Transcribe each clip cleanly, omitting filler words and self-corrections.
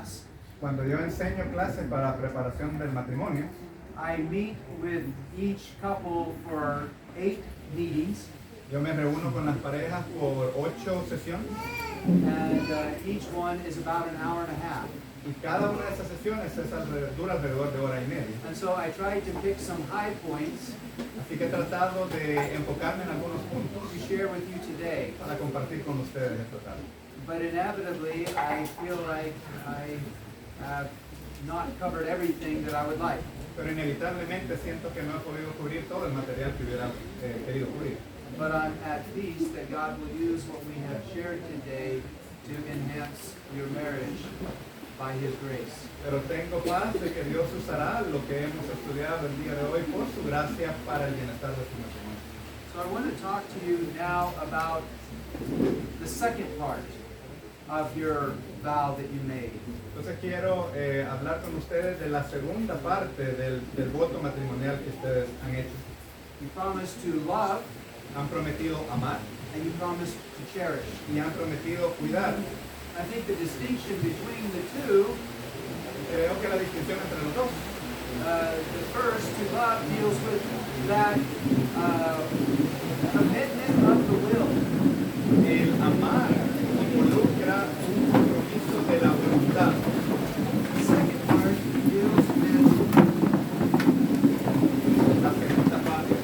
class, Cuando yo enseño clases para preparación del matrimonio, I meet with each couple for 8 meetings, yo me reúno con las parejas por 8 sesiones and each one is about an hour and a half. y cada una de esas sesiones dura alrededor de hora y media. And so I tried to pick some high points Así que he tratado de enfocarme en algunos puntos to share with you today. para compartir con ustedes esta tarde. But inevitably, I feel like I have not covered everything that I would like. Pero inevitablemente siento que no he podido cubrir todo el material que hubiera querido cubrir. But I'm at peace that God will use what we have shared today to enhance your marriage by His grace. Pero tengo paz de que Dios usará lo que hemos estudiado el día de hoy por su gracia para el bienestar de su matrimonio. So I want to talk to you now about the second part of your vow that you made. Entonces quiero hablar con ustedes de la segunda parte del voto matrimonial que ustedes han hecho. You promised to love Han prometido amar and you promised to cherish. y han prometido cuidar. I think the distinction between the two, Creo que la distinción entre los dos, the first, to love, deals with that commitment of the will. el amar involucra un compromiso de la voluntad. The second part deals with La segunda parte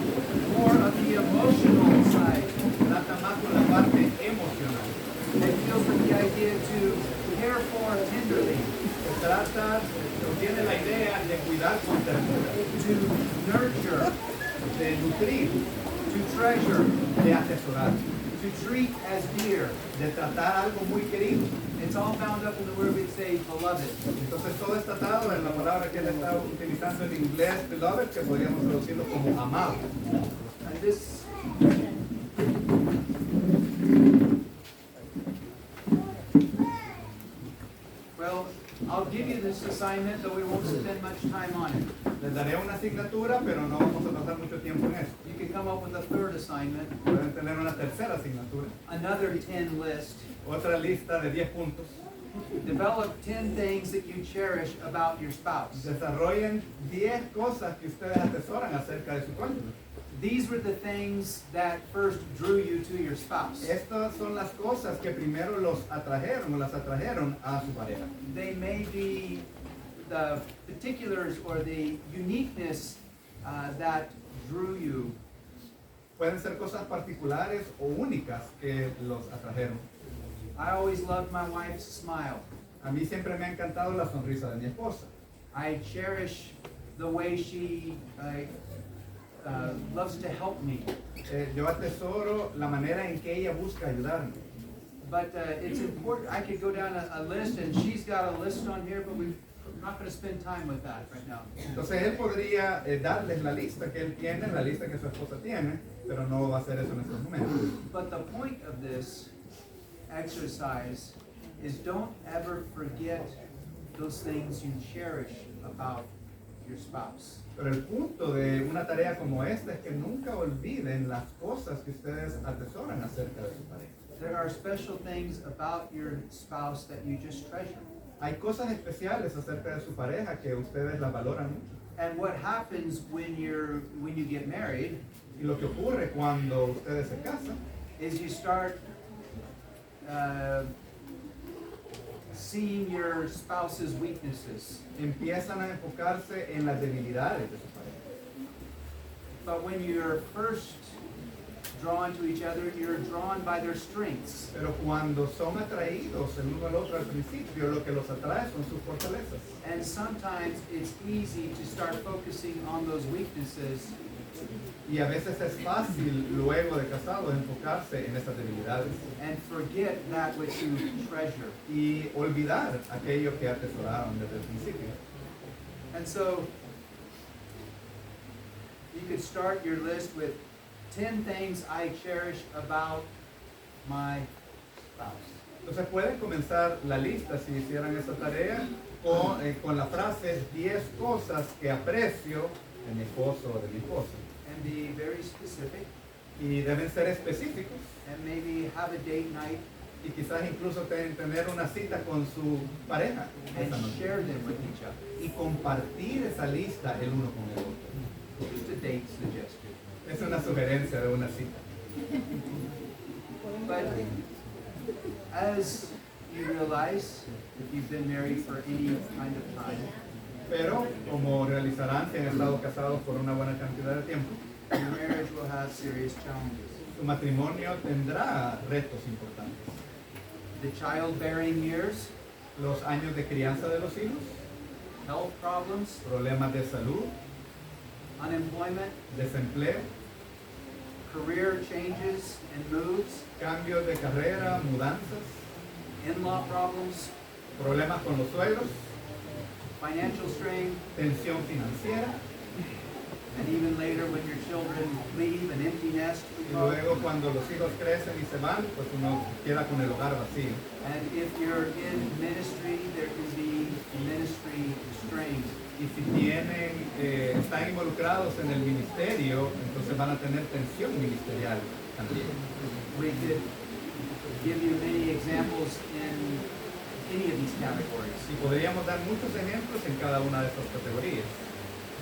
more of the emotional side. trata más con la parte emocional. It deals with the idea to care for tenderly, Contiene la idea de cuidar con ternura, to nurture, de nutrir, to treasure, de atesorar, to treat as dear. de tratar algo muy querido. It's all bound up in the word we say, beloved. Entonces todo está atado en la palabra que él está utilizando en inglés, beloved, que podríamos traducirlo como amado. And this well, I'll give you this assignment, though we won't spend much time on it. Les daré una asignatura, pero no vamos a pasar mucho tiempo en eso. You can come up with a third assignment, Pueden tener una tercera asignatura, another 10 list. otra lista de 10 puntos. Develop 10 things that you cherish about your spouse. Desarrollen 10 cosas que ustedes atesoran acerca de su cónyuge. These were the things that first drew you to your spouse. Estas son las cosas que primero los atrajeron o las atrajeron a su pareja. They may be the particulars or the uniqueness that drew you. Pueden ser cosas particulares o únicas que los atrajeron. I always loved my wife's smile. A mí siempre me ha encantado la sonrisa de mi esposa. I cherish the way she loves to help me. Yo atesoro la manera en que ella busca ayudarme. But it's important. I could go down a list, and she's got a list on here, but we're not going to spend time with that right now. Entonces él podría darles la lista que él tiene, la lista que su esposa tiene, pero no va a hacer eso en estos momentos. But the point of this exercise is don't ever forget those things you cherish about your spouse. Pero el punto de una tarea como esta es que nunca olviden las cosas que ustedes atesoran acerca de su pareja. There are special things about your spouse that you just treasure. Hay cosas especiales acerca de su pareja que ustedes las valoran mucho. And what happens when you get married Y lo que ocurre cuando ustedes se casan is you start seeing your spouse's weaknesses. empiezan a enfocarse en las debilidades de su pareja. But when you're first drawn to each other, you're drawn by their strengths. Pero cuando son atraídos el uno al otro al principio, lo que los atrae son sus fortalezas. And sometimes it's easy to start focusing on those weaknesses Y a veces es fácil, luego de casados, enfocarse en esas debilidades and forget that which you treasure. y olvidar aquello que atesoraron desde el principio. And so you could start your list with 10 things I cherish about my spouse. Entonces pueden comenzar la lista, si hicieran esa tarea, con la frase 10 cosas que aprecio de mi esposo o de mi esposa. And be very specific, Y deben ser específicos and maybe have a date night y quizás incluso tener una cita con su pareja esa and noche. share them with each other. Y compartir esa lista el uno con el otro. Just a date suggestion. Es una sugerencia de una cita. But as you realize, if you've been married for any kind of time, Pero, como realizarán si han estado casados por una buena cantidad de tiempo, your marriage will have serious challenges. su matrimonio tendrá retos importantes. The childbearing years, Los años de crianza de los hijos, health problems, problemas de salud, unemployment, desempleo, career changes and moves, cambios de carrera, mudanzas, in-law problems, problemas con los suegros, financial strain, tensión financiera, and even later when your children leave, an empty nest. y luego cuando los hijos crecen y se van, pues uno queda con el hogar vacío. And if you're in ministry, there can be ministry strain. Y si están involucrados en el ministerio, entonces van a tener tensión ministerial también. We could give you many examples in any of these categories. Y podríamos dar muchos ejemplos en cada una de estas categorías.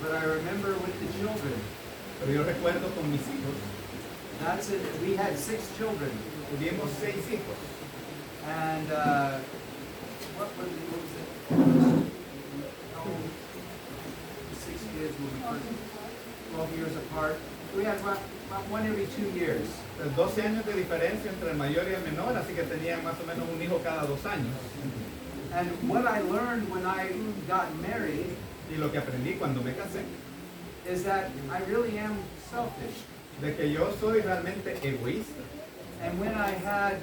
But I remember with the children, Pero yo recuerdo con mis hijos, that's it. We had 6 children, tuvimos 6 hijos. and what was it? Oh, 6 kids will be 12 years apart. We had about one every 2 years. 12 años de diferencia entre el mayor y el menor, así que tenían más o menos un hijo cada 2 años. And what I learned when I got married Y lo que aprendí cuando me casé, is that I really am selfish. de que yo soy realmente egoísta. And when I had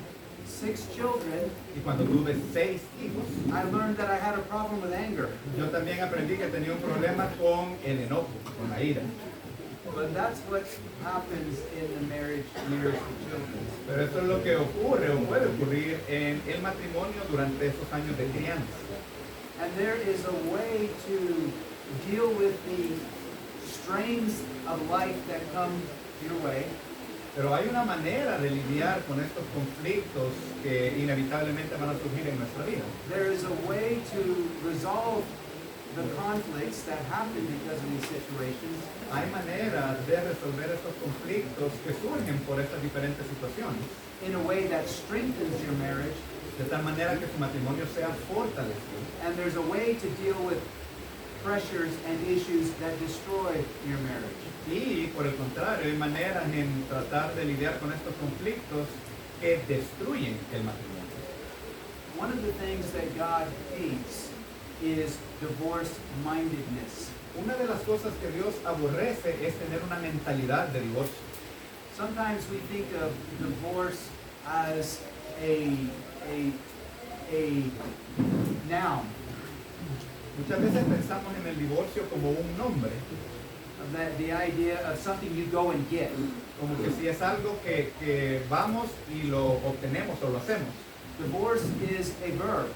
6 children, Y cuando tuve 6 hijos, I learned that I had a problem with anger. yo también aprendí que tenía un problema con el enojo, con la ira. But that's what happens in the marriage years with children. Pero esto es lo que ocurre o puede ocurrir en el matrimonio durante esos años de crianza. And there is a way to deal with the strains of life that come your way. Pero hay una manera de lidiar con estos conflictos que inevitablemente van a surgir en nuestra vida. There is a way to resolve the conflicts that happen because of these situations Hay maneras de resolver estos conflictos que surgen por estas diferentes situaciones, in a way that strengthens your marriage. de tal manera que su matrimonio sea fortalecido. And there's a way to deal with pressures and issues that destroy your marriage. Y por el contrario, hay maneras en tratar de lidiar con estos conflictos que destruyen el matrimonio. One of the things that God hates is divorce-mindedness. Una de las cosas que Dios aborrece es tener una mentalidad de divorcio. Sometimes we think of divorce as a noun, Muchas veces pensamos en el divorcio como un nombre, of that the idea of something you go and get. como que si es algo que vamos y lo obtenemos o lo hacemos. Divorce is a verb.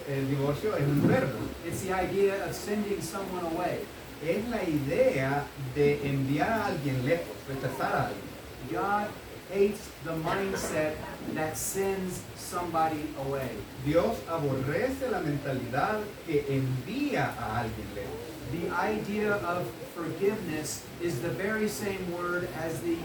El divorcio es un verbo. It's the idea of sending someone away. Es la idea de enviar a alguien lejos, rechazar a alguien. God hates the mindset that sends somebody away. Dios aborrece la mentalidad que envía a alguien lejos. The idea of forgiveness is the very same word as the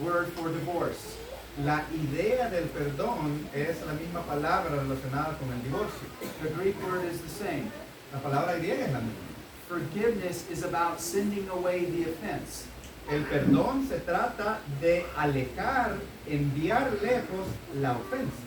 word for divorce. La idea del perdón es la misma palabra relacionada con el divorcio. The Greek word is the same. La palabra griega es la misma. Forgiveness is about sending away the offense. El perdón se trata de alejar, enviar lejos la ofensa.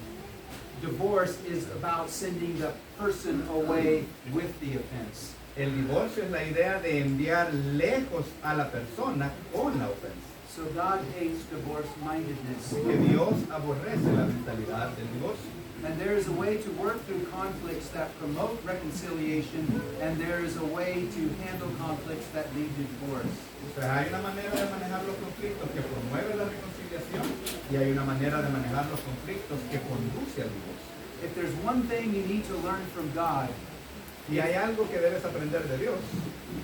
Divorce is about sending the person away with the offense. El divorcio es la idea de enviar lejos a la persona con la ofensa. So God hates divorce-mindedness. Así que Dios aborrece la mentalidad del divorcio. And there is a way to work through conflicts that promote reconciliation, and there is a way to handle conflicts that lead to divorce. O sea, hay una manera de manejar los conflictos que promueve la reconciliación y hay una manera de manejar los conflictos que conduce al divorcio. If there's one thing you need to learn from God, Y hay algo que debes aprender de Dios,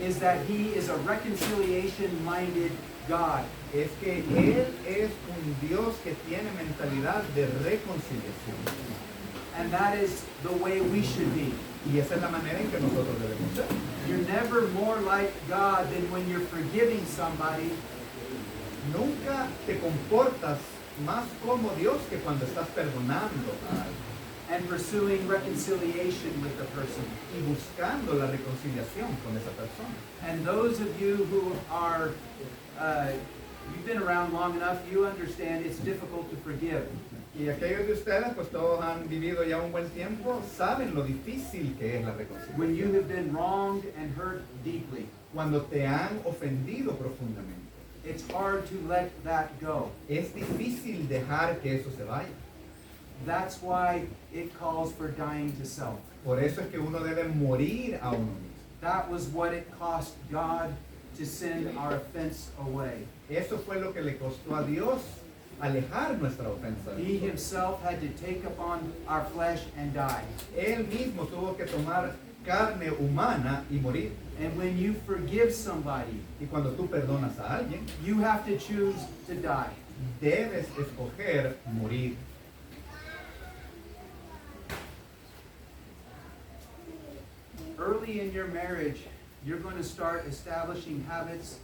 is that He is a reconciliation-minded God. es que Él es un Dios que tiene mentalidad de reconciliación. And that is the way we should be. Y esa es la manera en que nosotros debemos ser. You're never more like God than when you're forgiving somebody Nunca te comportas más como Dios que cuando estás perdonando a alguien and pursuing reconciliation with the person. y buscando la reconciliación con esa persona. And those of you who are, you've been around long enough, you understand it's difficult to forgive. Y aquellos de ustedes, pues todos han vivido ya un buen tiempo, saben lo difícil que es la reconciliación. When you have been wronged and hurt deeply, Cuando te han ofendido profundamente, it's hard to let that go. es difícil dejar que eso se vaya. That's why it calls for dying to self. Por eso es que uno debe morir a uno mismo. That was what it cost God to send our offense away. Eso fue lo que le costó a Dios alejar nuestra ofensa de He nosotros. himself had to take upon our flesh and die. Él mismo tuvo que tomar carne humana y morir. And when you forgive somebody, Y cuando tú perdonas a alguien, you have to choose to die. debes escoger morir. Early in your marriage, you're going to start establishing habits,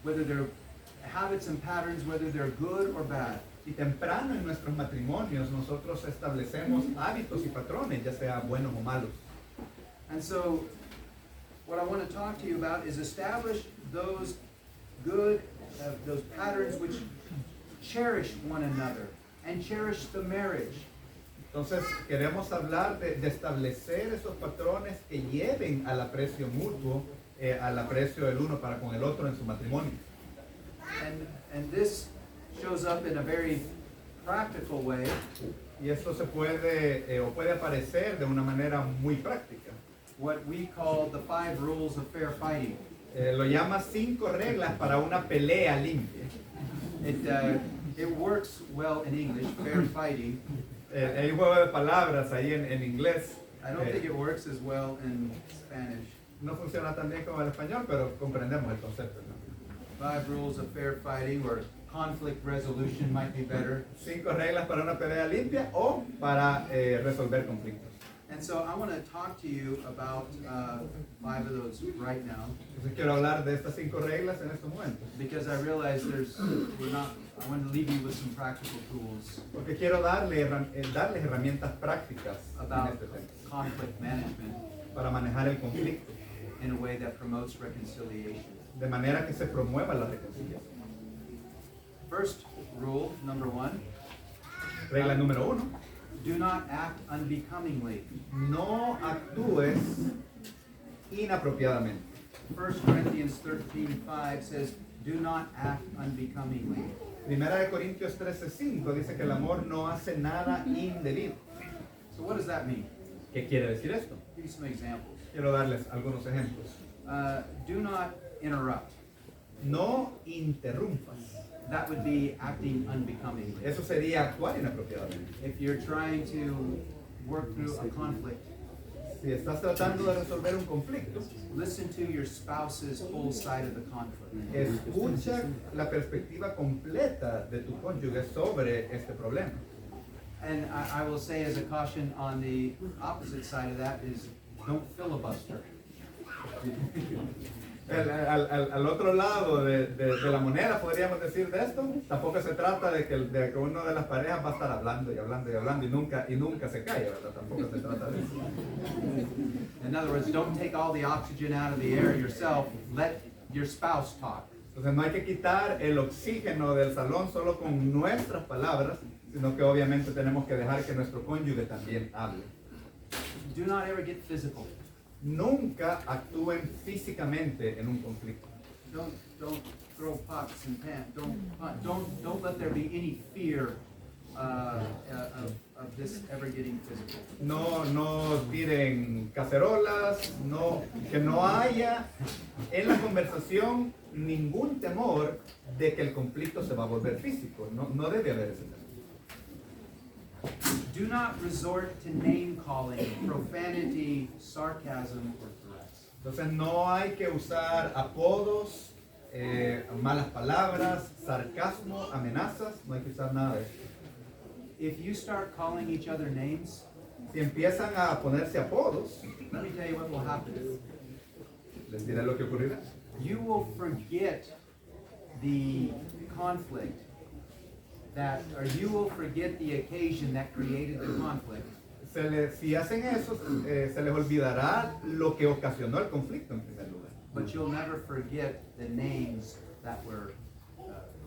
whether they're habits and patterns, whether they're good or bad. Y temprano en nuestros matrimonios nosotros establecemos hábitos y patrones, ya sea buenos o malos. And so, what I want to talk to you about is establish those good, those patterns which cherish one another and cherish the marriage. Entonces queremos hablar de establecer esos patrones que lleven al aprecio mutuo, al aprecio del uno para con el otro en su matrimonio. And this shows up in a very practical way. Y esto se puede o puede aparecer de una manera muy práctica. What we call the 5 rules of fair fighting. Lo llama 5 reglas para una pelea limpia. It works well in English, fair fighting. Hay un juego de palabras ahí en inglés. I don't think it works as well in Spanish. No funciona tan bien como el español, pero comprendemos el concepto, ¿no? 5 rules of fair fighting, or conflict resolution might be better. 5 reglas para una pelea limpia o para resolver conflictos. And so I want to talk to you about 5 of those right now, Entonces quiero hablar de estas 5 reglas en estos momentos. because I realize I want to leave you with some practical tools Porque quiero darles herramientas prácticas en about este tema conflict management para manejar el conflicto in a way that promotes reconciliation. de manera que se promueva la reconciliación. First rule, number 1, Regla número 1. do not act unbecomingly. No actúes inapropiadamente. 1 Corinthians 13:5 says, do not act unbecomingly. Primera de Corintios 13:5 dice que el amor no hace nada indebido. So what does that mean? ¿Qué quiere decir esto? Give you some examples. Quiero darles algunos ejemplos. Do not interrupt. No interrumpas. That would be acting unbecomingly. Eso sería actuar inapropiadamente. If you're trying to work through a conflict, Si estás tratando de resolver un conflicto, listen to your spouse's whole side of the conflict. escucha la perspectiva completa de tu cónyuge sobre este problema. And I will say as a caution on the opposite side of that is don't filibuster. Al otro lado de la moneda, podríamos decir de esto, tampoco se trata de que uno de las parejas va a estar hablando y hablando y hablando y nunca se calla, ¿verdad? Tampoco se trata de eso. In other words, don't take all the oxygen out of the air yourself. Let your spouse talk. Entonces no hay que quitar el oxígeno del salón solo con nuestras palabras, sino que obviamente tenemos que dejar que nuestro cónyuge también hable. Do not ever get physical. Nunca actúen físicamente en un conflicto. Don't throw pots and pans. Don't let there be any fear of this ever getting physical. No tiren cacerolas, que no haya en la conversación ningún temor de que el conflicto se va a volver físico. No debe haber ese temor. Do not resort to name calling, profanity, sarcasm, or threats. Entonces no hay que usar apodos, malas palabras, sarcasmo, amenazas, no hay que usar nada de eso. If you start calling each other names, Si empiezan a ponerse apodos, let me tell you what will happen. les diré lo que ocurrirá. You will forget the conflict or you will forget the occasion that created the conflict. Si hacen eso, se les olvidará lo que ocasionó el conflicto en primer lugar. But you'll never forget the names that were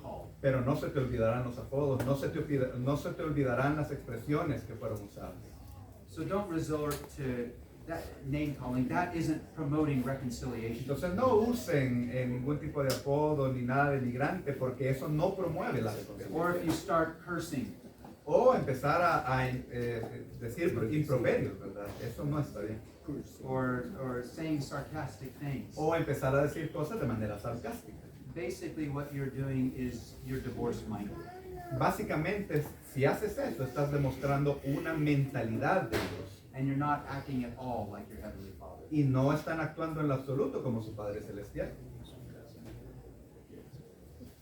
called. Pero no se te olvidarán los apodos, no se te olvidarán las expresiones que fueron usadas. So don't resort to that name calling. That isn't promoting reconciliation. Entonces no usen ningún tipo de apodo ni nada denigrante porque eso no promueve la reconciliación. Or if you start cursing, O empezar a decir improperios, ¿verdad? Eso no está bien. or saying sarcastic things. O empezar a decir cosas de manera sarcástica. Basically, what you're doing is you're divorce-minded. Básicamente, si haces eso, estás demostrando una mentalidad de Dios. And you're not acting at all like your Heavenly Father. Y no están actuando en lo absoluto como su Padre Celestial.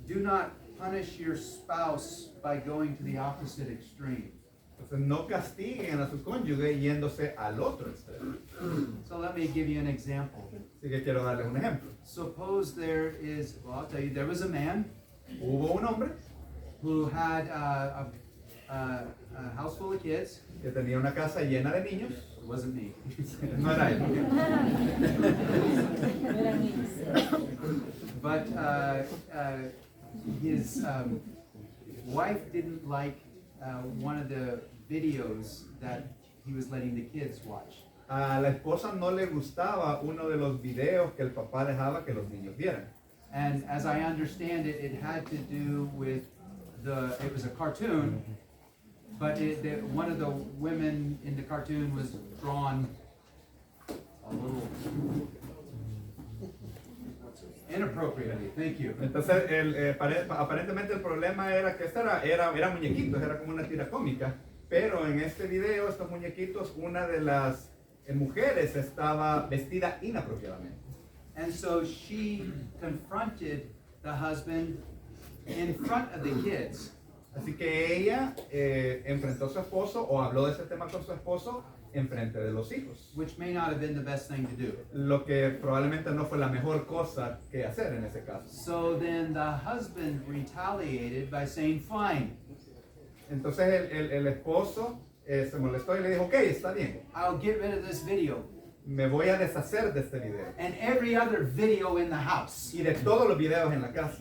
Do not punish your spouse by going to the opposite extreme. Entonces, no castiguen a su cónyuge yéndose al otro extremo. So let me give you an example. Así que quiero darles un ejemplo. Suppose I'll tell you, there was a man Hubo un hombre who had a house full of kids. que tenía una casa llena de niños. It wasn't me. No era él. But his wife didn't like one of the videos that he was letting the kids watch. A la esposa no le gustaba uno de los videos que el papá dejaba que los niños vieran. And as I understand it, it had to do with it was a cartoon, but one of the women in the cartoon was drawn a little inappropriately. Thank you. Entonces, aparentemente el problema era que era muñequitos, era como una tira cómica, pero en este video, estos muñequitos, una de las mujeres estaba vestida inapropiadamente. And so she confronted the husband in front of the kids. Así que ella enfrentó a su esposo o habló de ese tema con su esposo en frente de los hijos. Which may not have been the best thing to do. Lo que probablemente no fue la mejor cosa que hacer en ese caso. So then the husband retaliated by saying, fine, Entonces el esposo se molestó y le dijo, ok, está bien, I'll get rid of this video me voy a deshacer de este video. and every other video in the house. Y de todos los videos en la casa.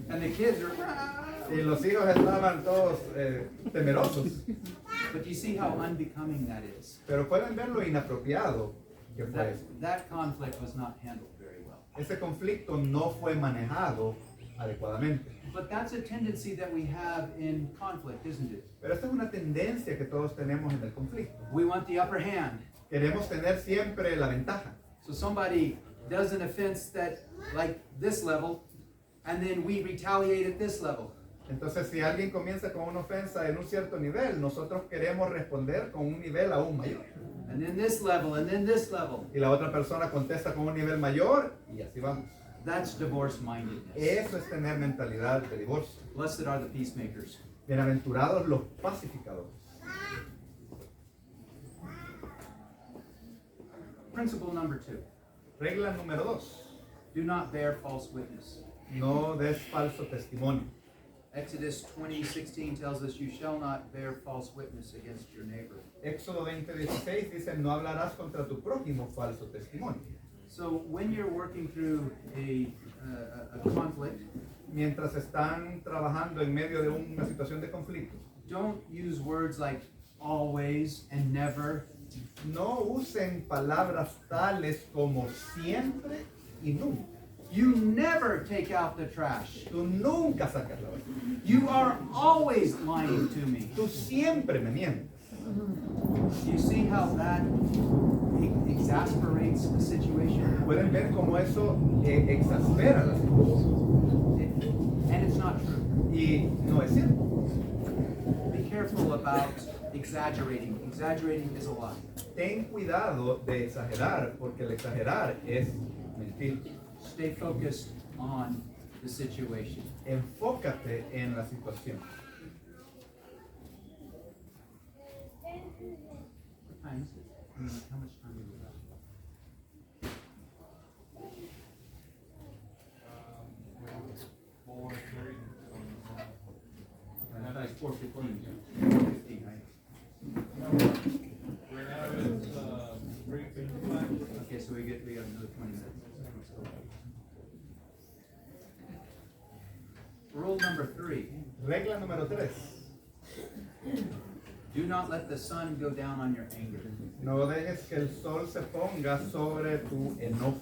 And the kids are, Y los hijos estaban todos temerosos. but you see how unbecoming that is. Pero pueden ver lo inapropiado que fue eso. That conflict was not handled very well. Ese conflicto no fue manejado adecuadamente. But that's a tendency that we have in conflict, isn't it? Pero esta es una tendencia que todos tenemos en el conflicto. We want the upper hand. Queremos tener siempre la ventaja. So somebody does an offense that, like this level, and then we retaliate at this level. Entonces, si alguien comienza con una ofensa en un cierto nivel, nosotros queremos responder con un nivel aún mayor. And then this level, and then this level. Y la otra persona contesta con un nivel mayor y así vamos. That's divorce-mindedness. Eso es tener mentalidad de divorcio. Blessed are the peacemakers. Bienaventurados los pacificadores. Principle number 2. Regla número 2. Do not bear false witness. No des falso testimonio. Exodus 20:16 tells us you shall not bear false witness against your neighbor. Éxodo 20:16 dice, no hablarás contra tu prójimo falso testimonio. So when you're working through a conflict, Mientras están trabajando en medio de una situación de conflicto, don't use words like always and never. no usen palabras tales como siempre y nunca. You never take out the trash. Tú nunca sacas la basura. You are always lying to me. Tú siempre me mientes. You see how that exasperates the situation? Pueden ver cómo eso exaspera la situación. And it's not true. Y no es cierto. Be careful about exaggerating. Exaggerating is a lie. Ten cuidado de exagerar, porque el exagerar es mentir. Stay focused on the situation. Enfócate en la situación. What time is it? How much time do we have? It's 4:15. Okay, so we got another 20 minutes. Rule number 3. Regla número 3. Do not let the sun go down on your anger. No dejes que el sol se ponga sobre tu enojo.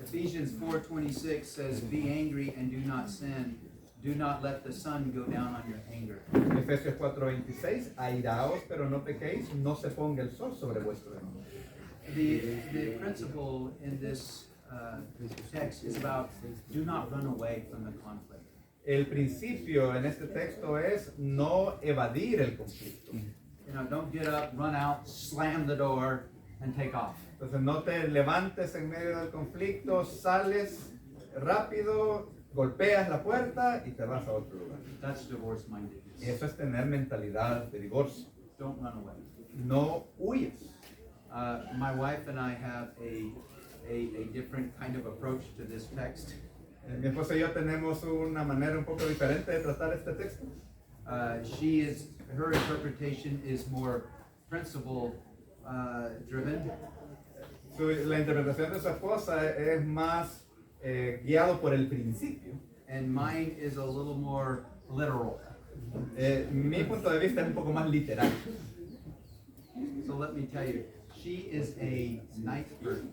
Ephesians 4:26 says, "Be angry and do not sin. Do not let the sun go down on your anger." Efesios 4:26, airaos, pero no pequéis, no se ponga el sol sobre vuestro enojo. The principle in this text is about do not run away from the conflict. El principio en este texto es no evadir el conflicto. You know, don't get up, run out, slam the door, and take off. Entonces no te levantes en medio del conflicto, sales rápido, golpeas la puerta y te vas a otro lugar. That's divorce mindedness. Eso es tener mentalidad de divorcio. Don't run away. No huyes. My wife and I have a different kind of approach to this text. Mi esposa y yo tenemos una manera un poco diferente de tratar este texto. Her interpretation is more principle driven, La interpretación de su esposa es más guiado por el principio. and mine is a little more literal. Mi punto de vista es un poco más literal. So let me tell you, she is a night person.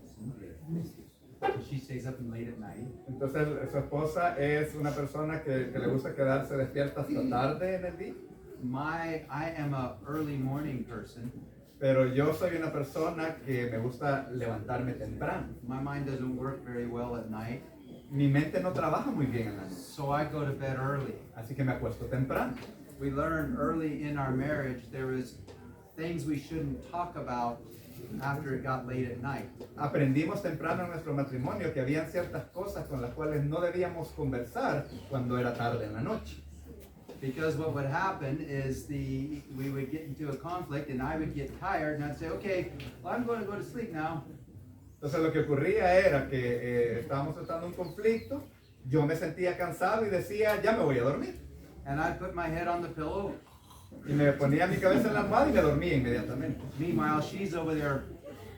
She stays up late at night. Entonces su esposa es una persona que le gusta quedarse despierta hasta tarde en el día. I am a early morning person. Pero yo soy una persona que me gusta levantarme temprano. My mind doesn't work very well at night, Mi mente no trabaja muy bien en la noche, so I go to bed early. así que me acuesto temprano. We learned early in our marriage there was things we shouldn't talk about after it got late at night. Aprendimos temprano en nuestro matrimonio que habían ciertas cosas con las cuales no debíamos conversar cuando era tarde en la noche. Because what would happen is we would get into a conflict and I would get tired and I'd say, okay, well, I'm going to go to sleep now. Entonces lo que ocurría era que estábamos tratando un conflicto, yo me sentía cansado y decía, ya me voy a dormir. And I'd put my head on the pillow. Y me ponía mi cabeza en la almohada y me dormía inmediatamente. Meanwhile, she's over there.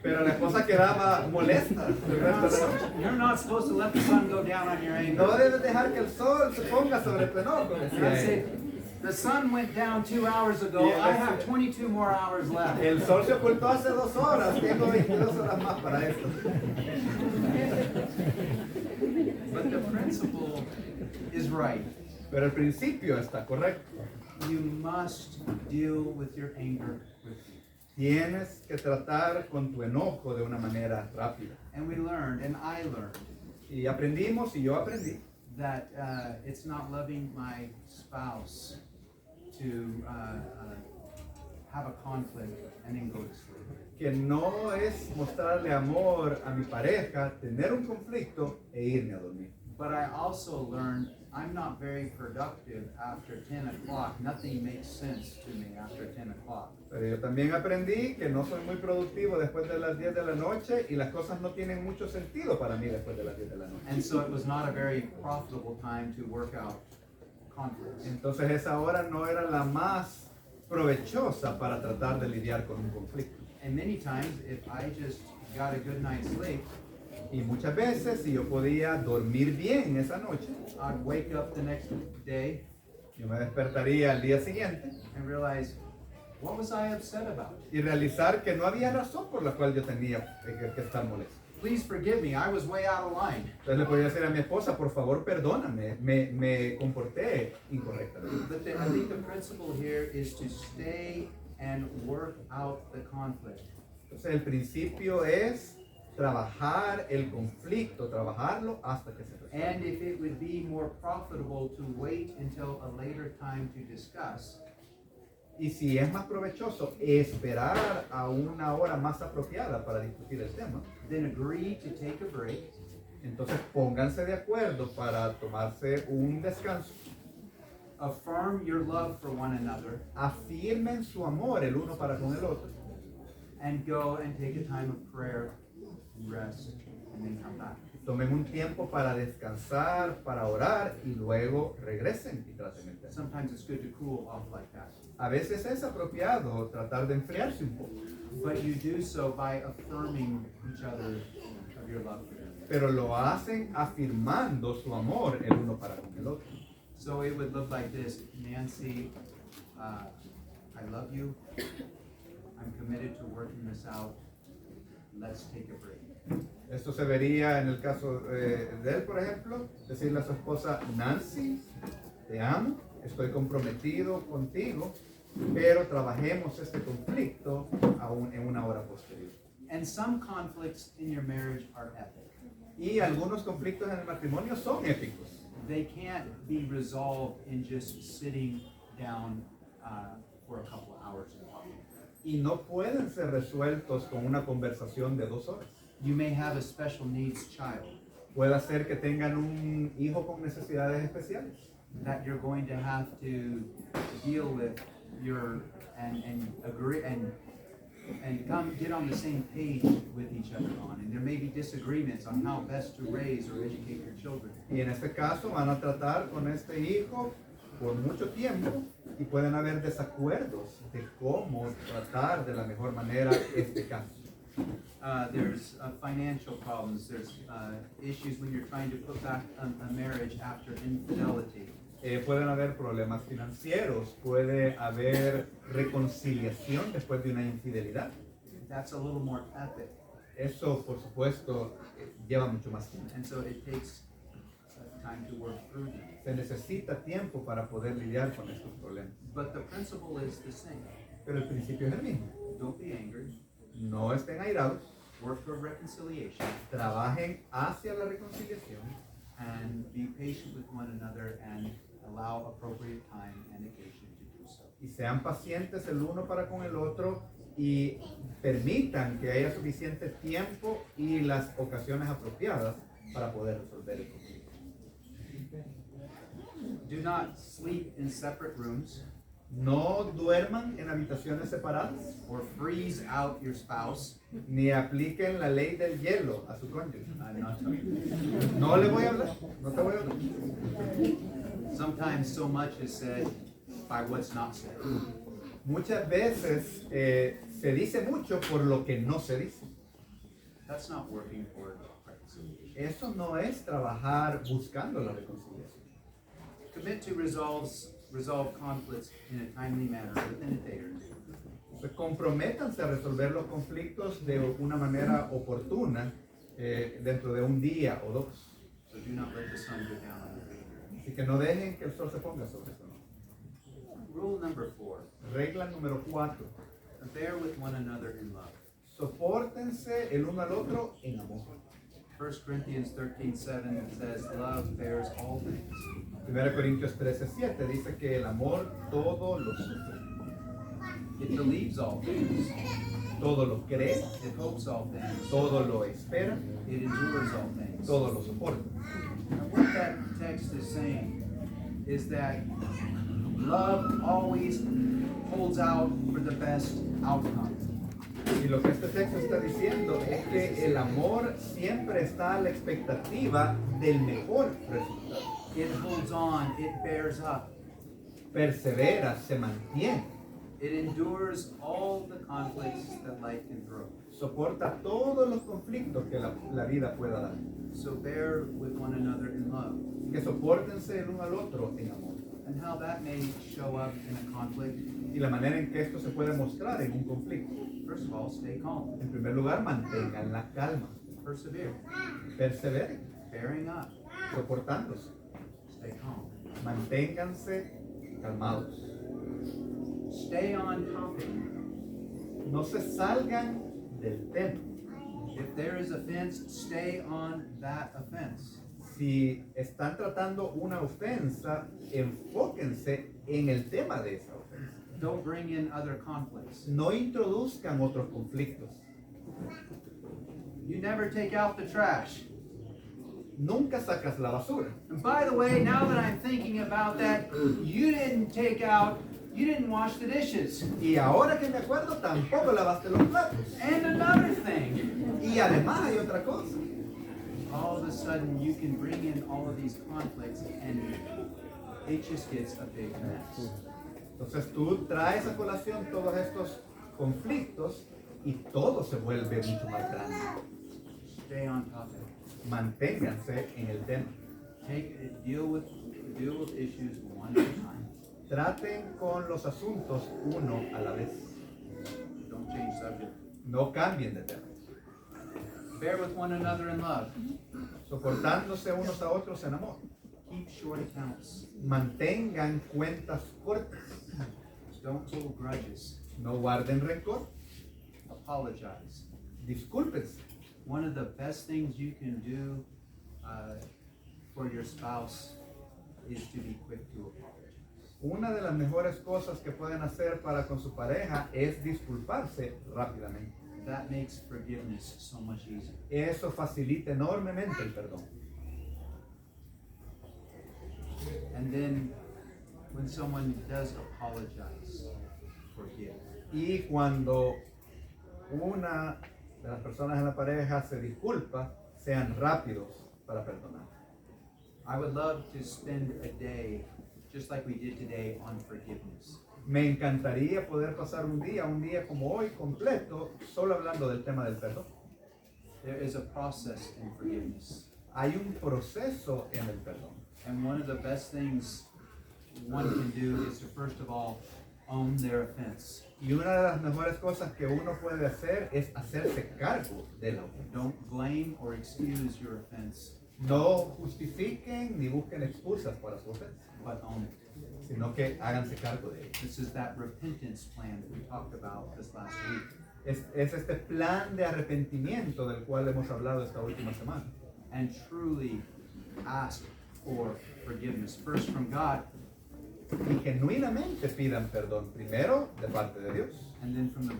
Pero la esposa quedaba molesta el resto de la noche. You're not supposed to let the sun go down on your anger. No debes dejar que el sol se ponga sobre tu enojo, And decía I'd say, él. the sun went down 2 hours ago. Yeah, I that's have it. 22 more hours left. El sol se ocultó hace 2 horas, tengo 22 horas más para esto. But the principle is right. Pero el principio está correcto. You must deal with your anger quickly. Tienes que tratar con tu enojo de una manera rápida. And we learned, and I learned, Y aprendimos, y yo aprendí, that it's not loving my spouse to have a conflict and then go to sleep. que no es mostrarle amor a mi pareja, tener un conflicto e irme a dormir. But I also learned I'm not very productive after 10 o'clock. Nothing makes sense to me after 10 o'clock. Pero yo también aprendí que no soy muy productivo después de las 10 de la noche y las cosas no tienen mucho sentido para mí después de las 10 de la noche. And so it was not a very profitable time to work out conflicts. Entonces esa hora no era la más provechosa para tratar de lidiar con un conflicto. And many times, if I just got a good night's sleep, Y muchas veces, si yo podía dormir bien esa noche, I'd wake up the next day yo me despertaría al día siguiente and realize, what was I upset about? y realizar que no había razón por la cual yo tenía que estar molesto. Please forgive me, I was way out of line. Entonces le podía decir a mi esposa, por favor, perdóname, me comporté incorrectamente. But I think the principle here is to stay and work out the conflict. Entonces el principio es trabajar el conflicto, trabajarlo hasta que se resuelva. And if it would be more profitable to wait until a later time to discuss, Y si es más provechoso esperar a una hora más apropiada para discutir el tema, then agree to take a break Entonces pónganse de acuerdo para tomarse un descanso. Affirm your love for one another Afirmen su amor el uno para con el otro. and go and take a time of prayer and rest and then come back. Tomen un tiempo para descansar, para orar y luego regresen y traten el tema. Sometimes it's good to cool off like that. A veces es apropiado tratar de enfriarse un poco, But you do so by affirming each other of your love for them. pero lo hacen afirmando su amor el uno para con el otro. So it would look like this: Nancy, I love you. I'm committed to working this out. Let's take a break. Esto se vería en el caso de él, por ejemplo, decirle a su esposa, Nancy, te amo, estoy comprometido contigo, pero trabajemos este conflicto aún en una hora posterior. And some conflicts in your marriage are epic. Y algunos conflictos en el matrimonio son épicos. They can't be resolved in just sitting down for a couple of hours and talking. Y no pueden ser resueltos con una conversación de 2 horas. You may have a special needs child Puede ser que tengan un hijo con necesidades especiales, that you're going to have to deal with and agree and come get on the same page with each other on. And there may be disagreements on how best to raise or educate your children. y en este caso van a tratar con este hijo por mucho tiempo y pueden haber desacuerdos de cómo tratar de la mejor manera este caso. There's financial problems. There's issues when you're trying to put back a marriage after infidelity. Pueden haber problemas financieros, puede haber reconciliación después de una infidelidad. That's a little more epic. Eso, por supuesto, lleva mucho más tiempo. And so it takes time to work through them. Se necesita tiempo para poder lidiar con estos problemas. But the principle is the same. Pero el principio es el mismo. Don't be angry. No estén airados, Work for reconciliation trabajen hacia la reconciliación and be patient with one another and allow appropriate time and occasion to do so. y sean pacientes el uno para con el otro y permitan que haya suficiente tiempo y las ocasiones apropiadas para poder resolver el conflicto. Do not sleep in separate rooms No duerman en habitaciones separadas, or freeze out your spouse. ni apliquen la ley del hielo a su cónyuge. I'm not talking. No le voy a hablar, no te voy a hablar. Sometimes so much is said by what's not said. Muchas veces se dice mucho por lo que no se dice. That's not working for reconciliation. Eso no es trabajar buscando la reconciliación. Commit to resolve conflicts in a timely manner within a day or two. Pues comprométanse a resolver los conflictos de una manera oportuna dentro de un día o 2. So do not let the sun go down on your anger. Así que no dejen que el sol se ponga sobre eso. Rule number 4. Regla número 4. Bear with one another in love. Sopórtense el uno al otro en amor. 1 Corinthians 13:7 says, love bears all things. 1 Corintios 13:7 dice que el amor todo lo sufre, It believes all things. todo lo cree, It hopes all things. todo lo espera, It endures all things. todo lo soporta. And what that text is saying is that love always holds out for the best outcome. Y lo que este texto está diciendo es que el amor siempre está a la expectativa del mejor resultado. It holds on, it bears up, Persevera, se mantiene, it endures all the conflicts that life can throw. soporta todos los conflictos que la vida pueda dar. So bear with one another in love. Que soportense el uno al otro en amor. And how that may show up in a conflict, Y la manera en que esto se puede mostrar en un conflicto. first of all, stay calm, En primer lugar, mantengan la calma, persevere, perseveren, bearing up, soportándose, stay calm. manténganse calmados. Stay on topic. No se salgan del tema. If there is offense, stay on that offense. Si están tratando una ofensa, enfóquense en el tema de esa ofensa. Don't bring in other conflicts. No introduzcan otros conflictos. You never take out the trash. nunca sacas la basura. And by the way, now that I'm thinking about that, you didn't wash the dishes. Y ahora que me acuerdo, tampoco lavaste los platos. And another thing, Y además hay otra cosa. all of a sudden you can bring in all of these conflicts and it just gets a big mess. Entonces tú traes a colación todos estos conflictos y todo se vuelve mucho más grande. Stay on topic. Manténganse en el tema. Deal with issues one at a time. Traten con los asuntos uno a la vez. Don't change subject. No cambien de tema. Bear with one another in love. Soportándose unos a otros en amor. Keep short accounts. Mantengan cuentas cortas. Don't hold grudges. No guarden rencor. Apologize. Discúlpense. One of the best things you can do for your spouse is to be quick to apologize. Una de las mejores cosas que pueden hacer para con su pareja es disculparse rápidamente. That makes forgiveness so much easier. Eso facilita enormemente el perdón. And then when someone does apologize, forgive. Y cuando una de las personas en la pareja se disculpa, sean rápidos para perdonar. I would love to spend a day, just like we did today, on forgiveness. Me encantaría poder pasar un día como hoy completo, solo hablando del tema del perdón. There is a process in forgiveness. Hay un proceso en el perdón. And one of the best things one can do is to first of all own their offense. Y una de las mejores cosas que uno puede hacer es hacerse cargo de la ofensa. Don't blame or excuse your offense, No justifiquen ni busquen excusas para su ofensa, but own it. sino que háganse cargo de ella. This is that repentance plan that we talked about this last week. Es este plan de arrepentimiento del cual hemos hablado esta última semana. And truly ask for forgiveness, first from God, Y genuinamente pidan perdón, primero de parte de Dios and then from the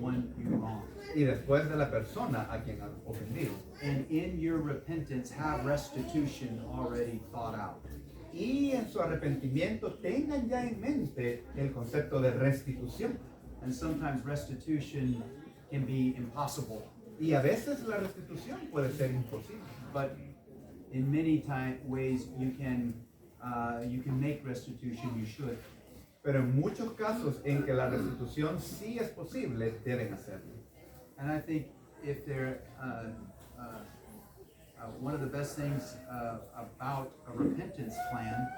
one you wronged. y después de la persona a quien han ofendido. And in your repentance, have restitution already thought out. Y en su arrepentimiento tengan ya en mente el concepto de restitución. And sometimes restitution can be impossible, Y a veces la restitución puede ser imposible. but in many ways you can make restitution. You should. Pero en muchos casos en que la restitución sí es posible, deben hacerlo. And I think if there, one of the best things about a repentance plan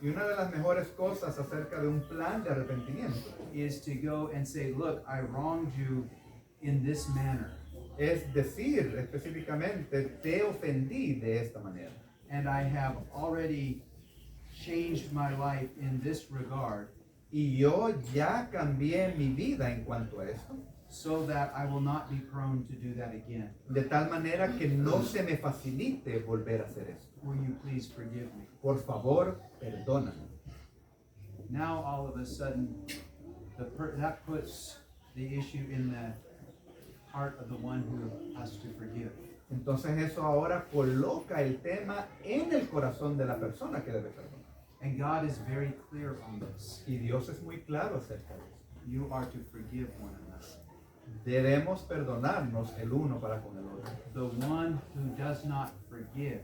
Y una de las mejores cosas acerca de un plan de arrepentimiento is to go and say, look, I wronged you in this manner, es decir específicamente, te ofendí de esta manera. and I have already changed my life in this regard, Y yo ya cambié mi vida en cuanto a esto, so that I will not be prone to do that again. de tal manera que no se me facilite volver a hacer esto. Will you please forgive me? Por favor, perdóname. Now all of a sudden, that puts the issue in the heart of the one who has to forgive. Entonces eso ahora coloca el tema en el corazón de la persona que debe perdonar. And God is very clear on this. Y Dios es muy claro acerca de esto. You are to forgive one another. Debemos perdonarnos el uno para con el otro. The one who does not forgive,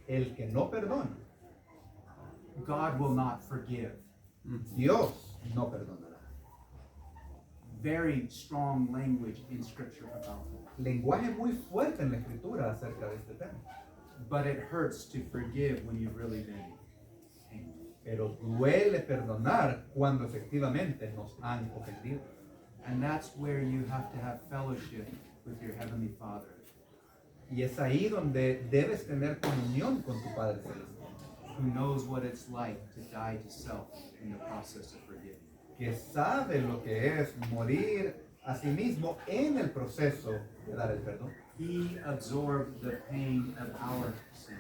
El que no perdona, God will not forgive. Dios no perdonará. Very strong language in Scripture about that. Lenguaje muy fuerte en la escritura acerca de este tema. But it hurts to forgive when you've really been pained. Pero duele perdonar cuando efectivamente nos han ofendido. And that's where you have to have fellowship with your Heavenly Father, Y es ahí donde debes tener comunión con tu Padre Celestial, who knows what it's like to die to self in the process of forgiving. que sabe lo que es morir a sí mismo en el proceso de dar el perdón. He absorbed the pain of our sin,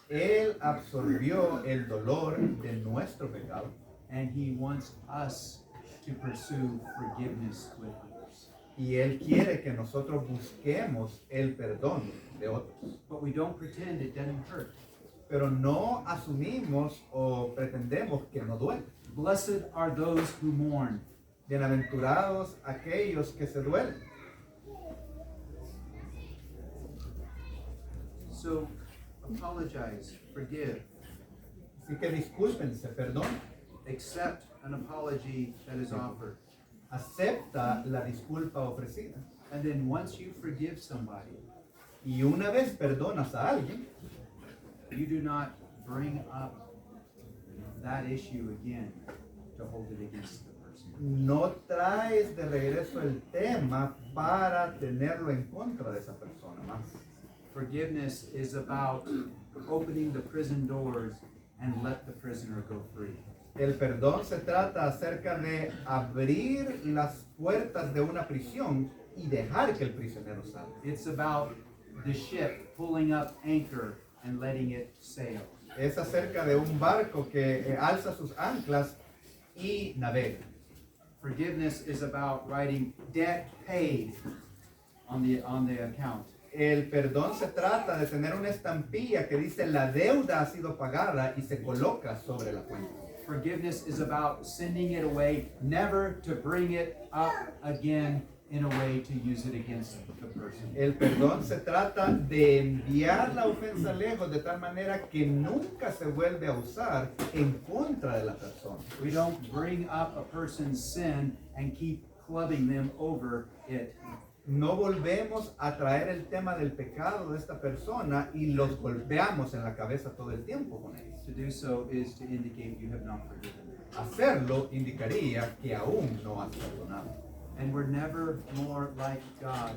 Él absorbió el dolor de nuestro pecado and He wants us to pursue forgiveness with others. Y Él quiere que nosotros busquemos el perdón de otros. but we don't pretend it doesn't hurt. Pero no asumimos o pretendemos que no duele. Blessed are those who mourn. Bienaventurados aquellos que se duelen. So apologize, forgive, Así que discúlpense, perdonen. accept an apology that is offered. Acepta la disculpa ofrecida. And then once you forgive somebody, Y una vez perdonas a alguien, you do not bring up that issue again to hold it against the person. no traes de regreso el tema para tenerlo en contra de esa persona más. Forgiveness is about opening the prison doors and let the prisoner go free. El perdón se trata acerca de abrir las puertas de una prisión y dejar que el prisionero salga. It's about the ship pulling up anchor and letting it sail. Es acerca de un barco que alza sus anclas y navega. Forgiveness is about writing debt paid on the account. El perdón se trata de tener una estampilla que dice la deuda ha sido pagada y se coloca sobre la cuenta. Forgiveness is about sending it away, never to bring it up again in a way to use it against the person. El perdón se trata de enviar la ofensa lejos de tal manera que nunca se vuelve a usar en contra de la persona. We don't bring up a person's sin and keep clubbing them over it. No volvemos a traer el tema del pecado de esta persona y los golpeamos en la cabeza todo el tiempo con ellos. To do so is to indicate you have not forgiven. Hacerlo indicaría que aún no has perdonado. And we're never more like God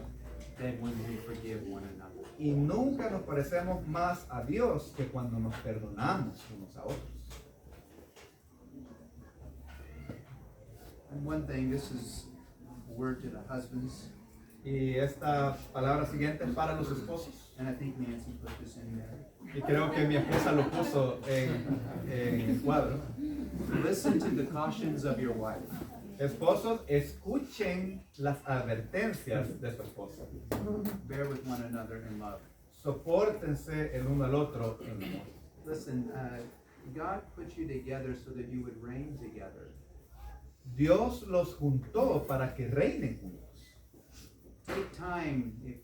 than when we forgive one another. Y nunca nos parecemos más a Dios que cuando nos perdonamos unos a otros. And one thing, this is a word to the husbands, Y esta palabra siguiente es para los esposos. and I think Nancy put this in there. Y creo que mi esposa lo puso en el cuadro. Listen to the cautions of your wife. Esposos, escuchen las advertencias de su esposa. Bear with one another in love. Sopórtense el uno al otro en amor. Listen, God put you together so that you would reign together. Dios los juntó para que reinen juntos. Take time, if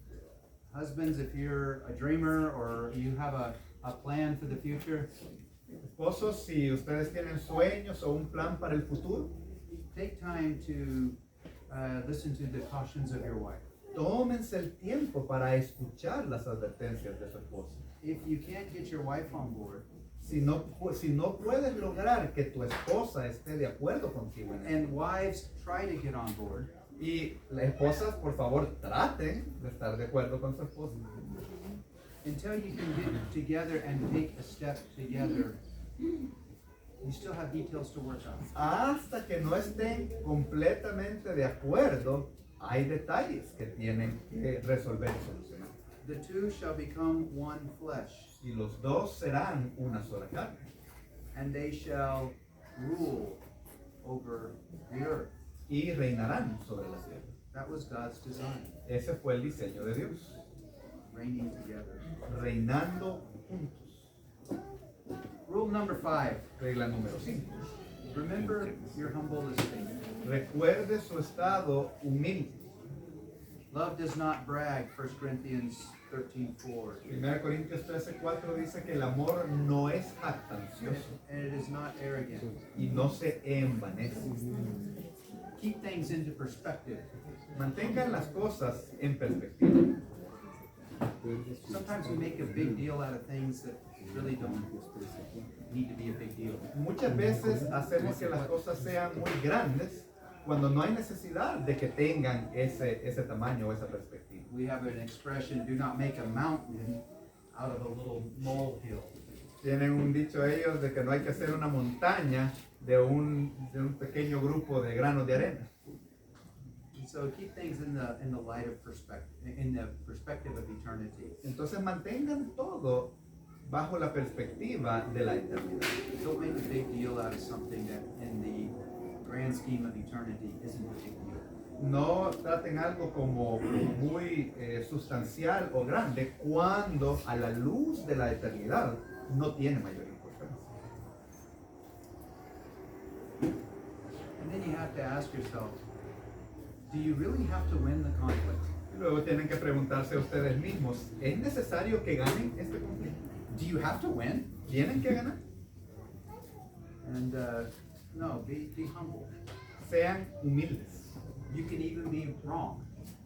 husbands, if you're a dreamer or you have a plan for the future, Esposos, si ustedes tienen sueños o un plan para el futuro, take time to listen to the cautions of your wife. tómense el tiempo para escuchar las advertencias de su esposa. If you can't get your wife on board, Si no puedes lograr que tu esposa esté de acuerdo contigo en eso, and wives try to get on board, y las esposas, por favor, traten de estar de acuerdo con su esposa. until you can get together and take a step together, you still have details to work on. Hasta que no estén completamente de acuerdo, hay detalles que tienen que resolver y solucionar. The two shall become one flesh, Y los dos serán una sola carne. and they shall rule over the earth. Y reinarán sobre la tierra. That was God's design, Ese fue el diseño de Dios. reigning together. Reinando juntos. Rule number 5, Regla número 5. remember your humble estate. Recuerde su estado humilde. Love does not brag, 1 Corinthians 13:4. 1 Corintios 13:4 dice que el amor no es jactancioso And it is not arrogant. y no se envanece. Keep things into perspective. Mantengan las cosas en perspectiva. Sometimes we make a big deal out of things that really don't need to be a big deal. Muchas veces hacemos que las cosas sean muy grandes cuando no hay necesidad de que tengan ese tamaño o esa perspectiva. We have an expression, do not make a mountain out of a little molehill. Tienen un dicho ellos de que no hay que hacer una montaña de un pequeño grupo de granos de arena. And so keep things in the light of perspective, in the perspective of eternity. Entonces mantengan todo bajo la perspectiva de la eternidad. Don't make a big deal out of something that in the grand scheme of eternity isn't a big deal. no traten algo como muy sustancial o grande cuando a la luz de la eternidad no tiene mayor importancia. And then you have to ask yourself, do you really have to win the conflict? Y luego tienen que preguntarse ustedes mismos, ¿es necesario que ganen este conflicto? Do you have to win? ¿Tienen que ganar? And no, be humble. Sean humildes. You can even be wrong.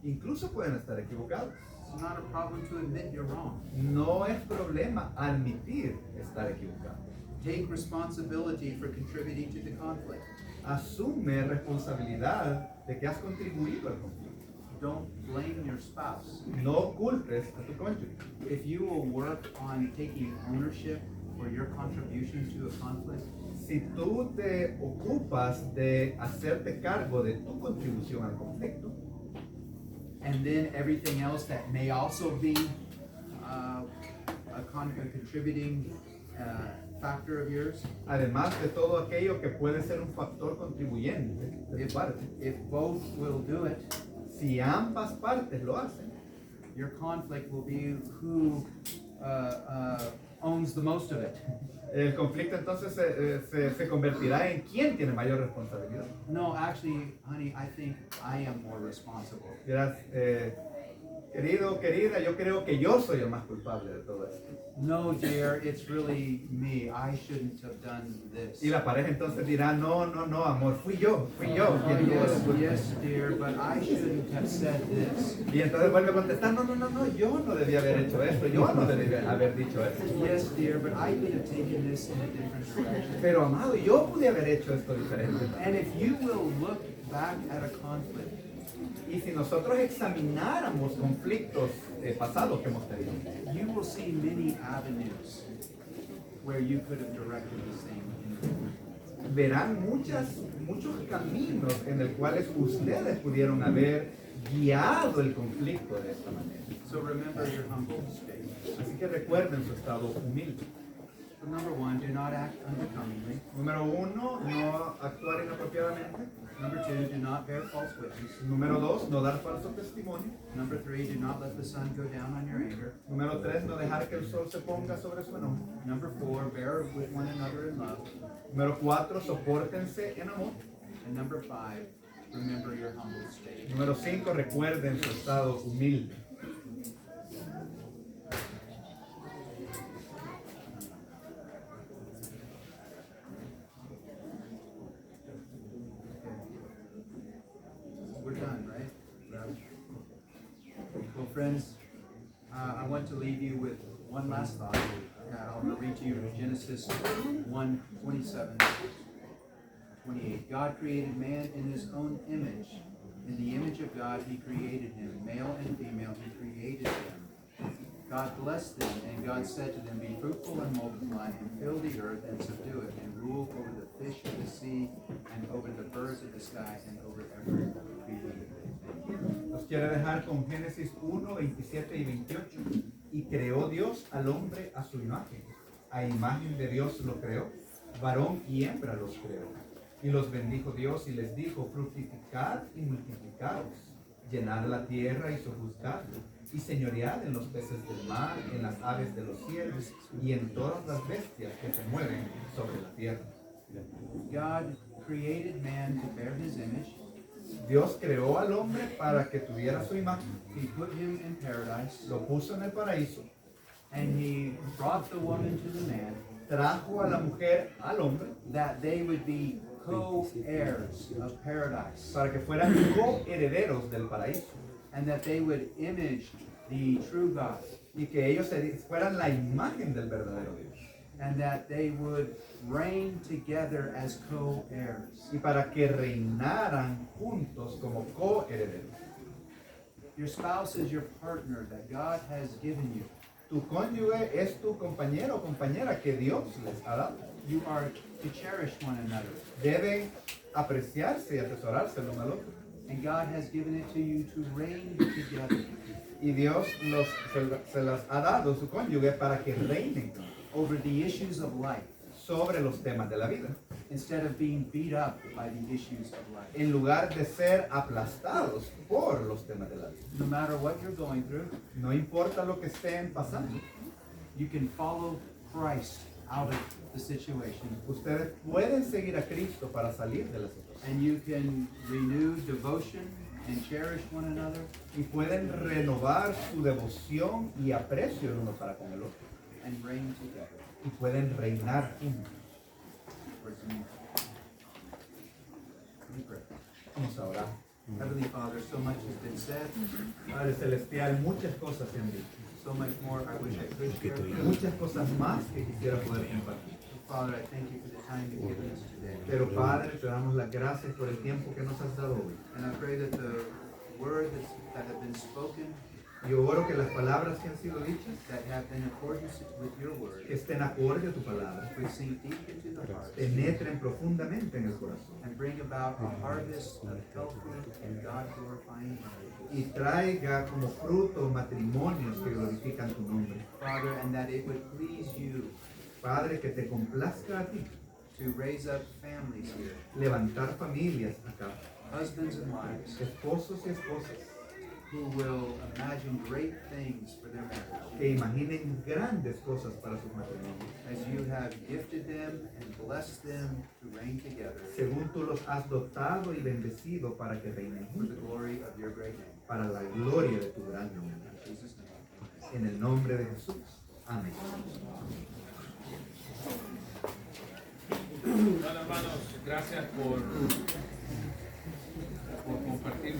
Incluso pueden estar equivocados. It's not a problem to admit you're wrong. No es problema admitir estar equivocado. Take responsibility for contributing to the conflict. Asume responsabilidad de que has contribuido al conflicto. Don't blame your spouse. No culpes a tu cónyuge. If you will work on taking ownership for your contribution to a conflict, Si tú te ocupas de hacerte cargo de tu contribución al conflicto, and then everything else that may also be a contributing factor of yours, además de todo aquello que puede ser un factor contribuyente de tu parte, if both will do it, si ambas partes lo hacen, your conflict will be who owns the most of it. el conflicto entonces se convertirá en quién tiene mayor responsabilidad. No, actually, honey, I think I am more responsible. Dirás, querido, querida, yo creo que yo soy el más culpable de todo esto. No, dear, it's really me. I shouldn't have done this. Y la pareja entonces dirá, no, amor, fui yo Oh, quien tuvo la culpa. yes, dear, but I shouldn't have said this. Y entonces vuelve a contestar, no, yo no debía haber hecho esto, yo no debía haber dicho esto. Yes, dear, but I could have taken this in a different direction. Pero amado, yo pude haber hecho esto diferente. And if you will look back at a conflict, Y si nosotros examináramos conflictos pasados que hemos tenido, you will see many avenues where you could have directed the same individual. verán muchos caminos en los cuales ustedes pudieron haber guiado el conflicto de esta manera. So remember your humble state. Así que recuerden su estado humilde. So number one, do not act unbecomingly. Número 1, no actuar inapropiadamente. Number two, do not bear false witness. Número 2, no dar falso testimonio. Number three, do not let the sun go down on your anger. Número 3, no dejar que el sol se ponga sobre su enojo. Number four, bear with one another in love. Número 4, sopórtense en amor. And number five, remember your humble state. Número 5, recuerden su estado humilde. We're done, right? Well, friends, I want to leave you with one last thought. I'll read to you Genesis 1:27, 28. God created man in his own image. In the image of God he created him. Male and female he created them. God blessed them, and God said to them, be fruitful and multiply, and fill the earth and subdue it, and rule over the fish of the sea, and over the birds of the sky, and over every created thing. Nos quiere dejar con Génesis 1, 27 y 28. Y creó Dios al hombre a su imagen. A imagen de Dios lo creó. Varón y hembra los creó. Y los bendijo Dios y les dijo, fructificad y multiplicaos, llenad la tierra y sojuzgadla, y señoread en los peces del mar, en las aves de los cielos, y en todas las bestias que se mueven sobre la tierra. God created man to bear his image. Dios creó al hombre para que tuviera su imagen. He put him in paradise, Lo puso en el paraíso. and he brought the woman to the man, Trajo a la mujer al hombre that they would be co-heirs of paradise, para que fueran coherederos del paraíso. and that they would image the true God, Y que ellos fueran la imagen del verdadero Dios. and that they would reign together as co-heirs. Y para que reinaran juntos como coherederos. Your spouse is your partner that God has given you. Tu cónyuge es tu compañero o compañera que Dios les ha dado. You are to cherish one another, Deben apreciarse y atesorarse el uno al otro. and God has given it to you to reign together Y Dios se las ha dado su cónyuge para que reinen over the issues of life, sobre los temas de la vida, instead of being beat up by the issues of life. en lugar de ser aplastados por los temas de la vida. No matter what you're going through, No importa lo que estén pasando, you can follow Christ out of the situation, ustedes pueden seguir a Cristo para salir de la situación. and you can renew devotion and cherish one another, Y pueden renovar su devoción y aprecio el uno para con el otro. and reign together. Y pueden reinar juntos. We pray. Vamos a orar. Heavenly Father, so much has been said, Padre Celestial, muchas cosas se han dicho. so much more I wish I could share. Muchas cosas más que quisiera poder compartir. Father, I thank you for the time you've given us today. Pero Padre, te damos las gracias por el tiempo que nos has dado hoy. And I pray that the word that have been spoken, Yo oro que las palabras que han sido dichas that have been in accordance with your word, que estén acorde a tu palabra, would sink deep into the heart penetren profundamente en el corazón and bring about a harvest of healthy and God-glorifying marriages. y traiga como fruto matrimonios que glorifican tu nombre. Father, and that it would please you Padre, que te complazca a ti to raise up families here, levantar familias acá, husbands and wives, esposos y esposas, who will imagine great things for their marriage, que imaginen grandes cosas para sus matrimonios, as you have gifted them and blessed them to reign together según tú los has dotado y bendecido para que reinen for the juntos, glory of your great name. para la gloria de tu gran nombre. In Jesus' name. En el nombre de Jesús. Amén. Bueno, hermanos, gracias por compartir.